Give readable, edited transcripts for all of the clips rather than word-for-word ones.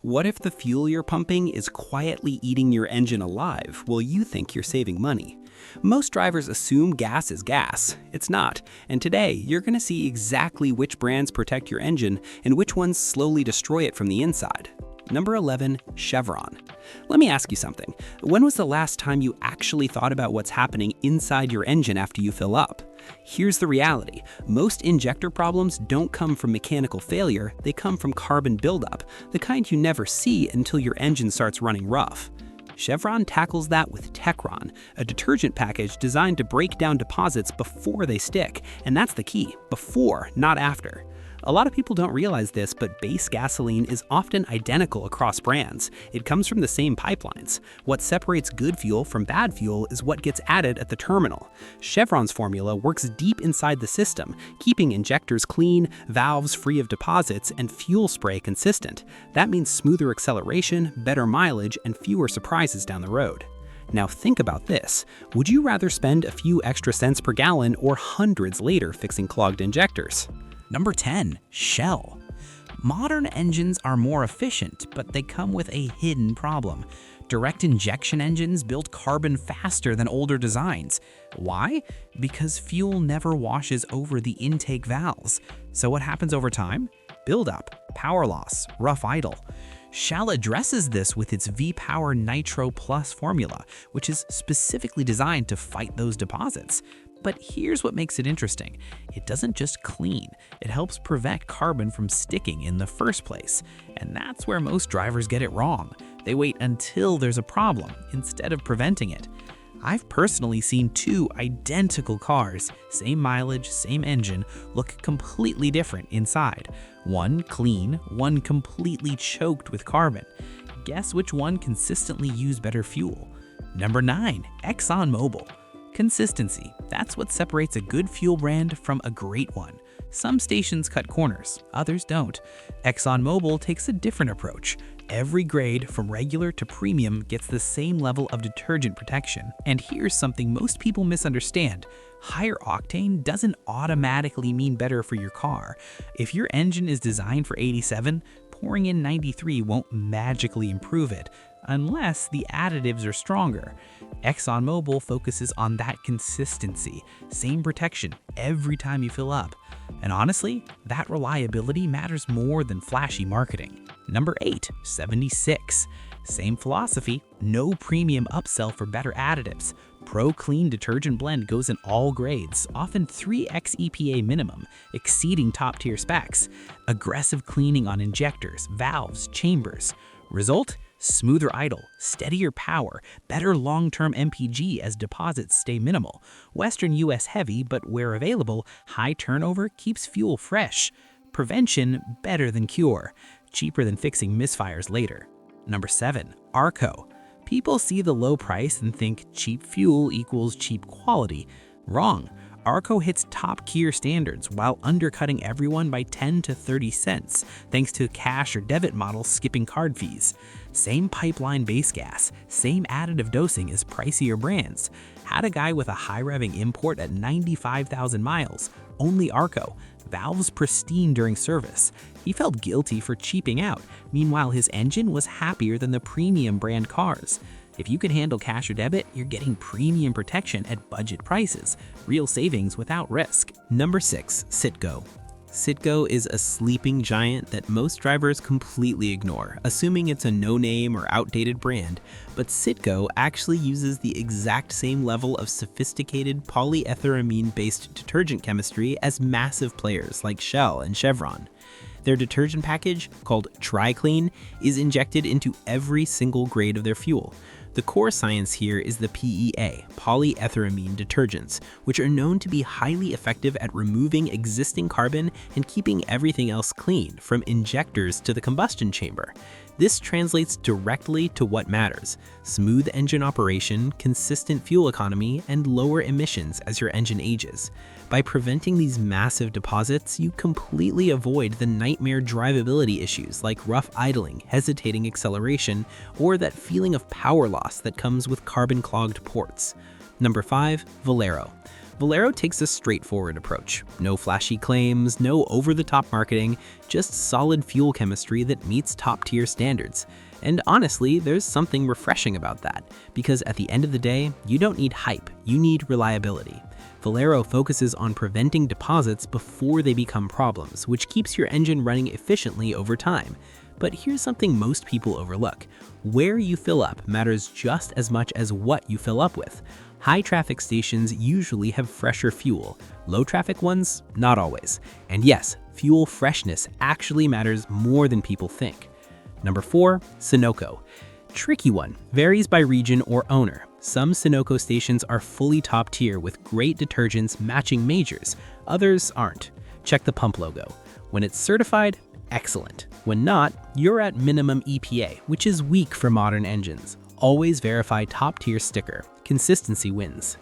What if the fuel you're pumping is quietly eating your engine alive while you think you're saving money? Most drivers assume gas is gas. It's not. And today, you're going to see exactly which brands protect your engine and which ones slowly destroy it from the inside. Number 11, Chevron. Let me ask you something. When was the last time you actually thought about what's happening inside your engine after you fill up? Here's the reality. Most injector problems don't come from mechanical failure, they come from carbon buildup, the kind you never see until your engine starts running rough. Chevron tackles that with Techron, a detergent package designed to break down deposits before they stick, and that's the key, before, not after. A lot of people don't realize this, but base gasoline is often identical across brands. It comes from the same pipelines. What separates good fuel from bad fuel is what gets added at the terminal. Chevron's formula works deep inside the system, keeping injectors clean, valves free of deposits, and fuel spray consistent. That means smoother acceleration, better mileage, and fewer surprises down the road. Now think about this. Would you rather spend a few extra cents per gallon or hundreds later fixing clogged injectors? Number 10, Shell. Modern engines are more efficient, but they come with a hidden problem. Direct injection engines build carbon faster than older designs. Why? Because fuel never washes over the intake valves. So what happens over time? Buildup, power loss, rough idle. Shell addresses this with its V-Power Nitro Plus formula, which is specifically designed to fight those deposits. But here's what makes it interesting. It doesn't just clean, it helps prevent carbon from sticking in the first place. And that's where most drivers get it wrong. They wait until there's a problem instead of preventing it. I've personally seen two identical cars, same mileage, same engine, look completely different inside. One clean, one completely choked with carbon. Guess which one consistently used better fuel? Number 9, Exxon Mobile. Consistency. That's what separates a good fuel brand from a great one. Some stations cut corners, others don't. Exxon Mobil takes a different approach. Every grade, from regular to premium, gets the same level of detergent protection. And here's something most people misunderstand. Higher octane doesn't automatically mean better for your car. If your engine is designed for 87, pouring in 93 won't magically improve it, unless the additives are stronger. Exxon Mobil focuses on that consistency, same protection every time you fill up. And honestly, that reliability matters more than flashy marketing. Number 8, 76. Same philosophy, no premium upsell for better additives. Pro Clean detergent blend goes in all grades, often 3x EPA minimum, exceeding top-tier specs. Aggressive cleaning on injectors, valves, chambers. Result? Smoother idle, steadier power, better long-term MPG as deposits stay minimal. Western US heavy, but where available, high turnover keeps fuel fresh. Prevention better than cure, cheaper than fixing misfires later. Number 7, Arco. People see the low price and think cheap fuel equals cheap quality. Wrong. Arco hits top-tier standards while undercutting everyone by 10 to 30 cents, thanks to cash or debit models skipping card fees. Same pipeline base gas, same additive dosing as pricier brands. Had a guy with a high-revving import at 95,000 miles, only Arco, valves pristine during service. He felt guilty for cheaping out, meanwhile his engine was happier than the premium brand cars. If you can handle cash or debit, you're getting premium protection at budget prices, real savings without risk. Number 6, Sitco. Sitco is a sleeping giant that most drivers completely ignore, assuming it's a no-name or outdated brand, but Sitco actually uses the exact same level of sophisticated polyethyramine-based detergent chemistry as massive players like Shell and Chevron. Their detergent package, called TriClean, is injected into every single grade of their fuel. The core science here is the PEA, polyethyramine detergents, which are known to be highly effective at removing existing carbon and keeping everything else clean, from injectors to the combustion chamber. This translates directly to what matters: smooth engine operation, consistent fuel economy, and lower emissions as your engine ages. By preventing these massive deposits, you completely avoid the nightmare drivability issues like rough idling, hesitating acceleration, or that feeling of power loss that comes with carbon-clogged ports. Number 5, Valero. Valero takes a straightforward approach. No flashy claims, no over-the-top marketing, just solid fuel chemistry that meets top-tier standards. And honestly, there's something refreshing about that, because at the end of the day, you don't need hype, you need reliability. Valero focuses on preventing deposits before they become problems, which keeps your engine running efficiently over time. But here's something most people overlook. Where you fill up matters just as much as what you fill up with. High traffic stations usually have fresher fuel. Low traffic ones, not always. And yes, fuel freshness actually matters more than people think. Number 4, Senco. Tricky one, varies by region or owner. Some Senco stations are fully top tier with great detergents matching majors. Others aren't. Check the pump logo. When it's certified, excellent. When not, you're at minimum EPA, which is weak for modern engines. Always verify top tier sticker. Consistency wins.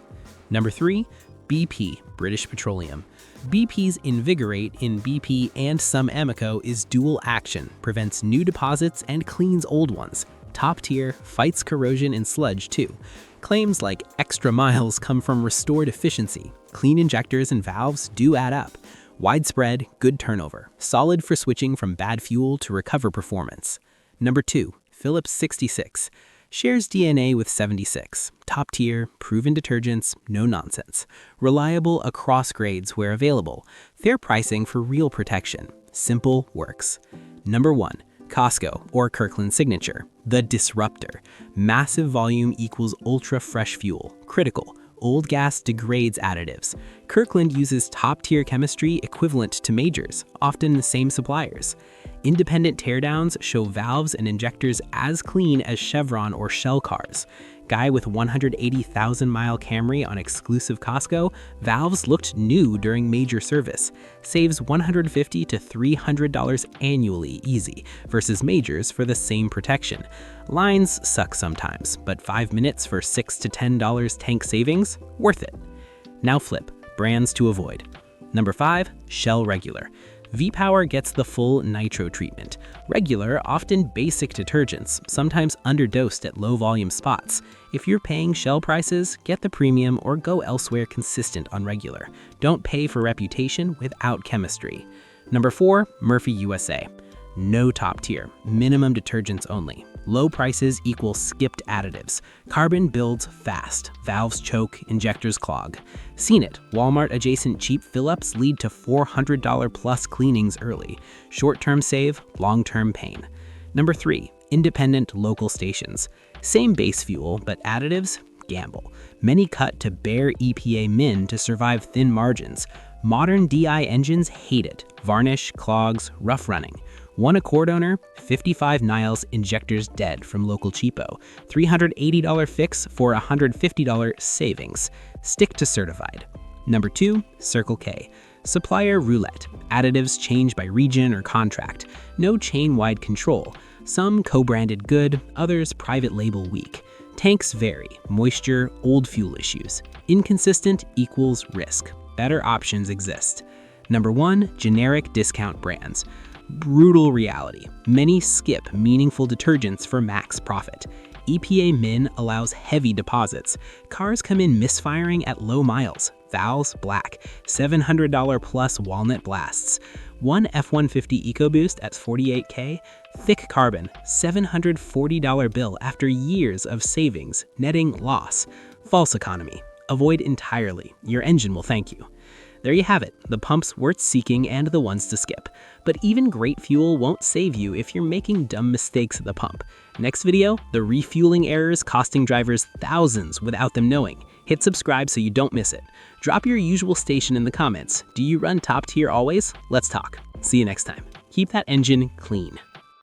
Number 3, BP, British Petroleum. BP's Invigorate in BP and some Amoco is dual action, prevents new deposits and cleans old ones. Top tier, fights corrosion and sludge too. Claims like extra miles come from restored efficiency. Clean injectors and valves do add up. Widespread, good turnover. Solid for switching from bad fuel to recover performance. Number 2, Phillips 66. Shares DNA with 76. Top tier, proven detergents, no nonsense. Reliable across grades where available. Fair pricing for real protection. Simple works. Number 1, Costco or Kirkland Signature. The Disruptor. Massive volume equals ultra fresh fuel. Critical. Old gas degrades additives. Kirkland uses top-tier chemistry equivalent to majors, often the same suppliers. Independent teardowns show valves and injectors as clean as Chevron or Shell cars. Guy with 180,000-mile Camry on exclusive Costco, valves looked new during major service. Saves $150 to $300 annually easy versus majors for the same protection. Lines suck sometimes, but 5 minutes for $6 to $10 tank savings? Worth it. Now flip, brands to avoid. Number 5, Shell Regular. V-Power gets the full nitro treatment. Regular, often basic detergents, sometimes underdosed at low-volume spots. If you're paying Shell prices, get the premium or go elsewhere consistent on regular. Don't pay for reputation without chemistry. Number 4, Murphy USA. No top tier, minimum detergents only. Low prices equal skipped additives. Carbon builds fast. Valves choke, injectors clog. Seen it. Walmart adjacent cheap fill-ups lead to $400 plus cleanings early. Short-term save, long-term pain. Number 3, independent local stations. Same base fuel, but additives? Gamble. Many cut to bare EPA min to survive thin margins. Modern DI engines hate it. Varnish, clogs, rough running. One Accord owner, 55 Niles injectors dead from local cheapo. $380 fix for $150 savings. Stick to certified. Number 2, Circle K. Supplier roulette. Additives change by region or contract. No chain-wide control. Some co-branded good, others private label weak. Tanks vary. Moisture, old fuel issues. Inconsistent equals risk. Better options exist. Number 1, generic discount brands. Brutal reality. Many skip meaningful detergents for max profit. EPA min allows heavy deposits. Cars come in misfiring at low miles. Valves black. $700 plus walnut blasts. One F-150 EcoBoost at $48K. Thick carbon. $740 bill after years of savings, netting loss. False economy. Avoid entirely. Your engine will thank you. There you have it, the pumps worth seeking and the ones to skip. But even great fuel won't save you if you're making dumb mistakes at the pump. Next video, the refueling errors costing drivers thousands without them knowing. Hit subscribe so you don't miss it. Drop your usual station in the comments. Do you run top tier always? Let's talk. See you next time. Keep that engine clean.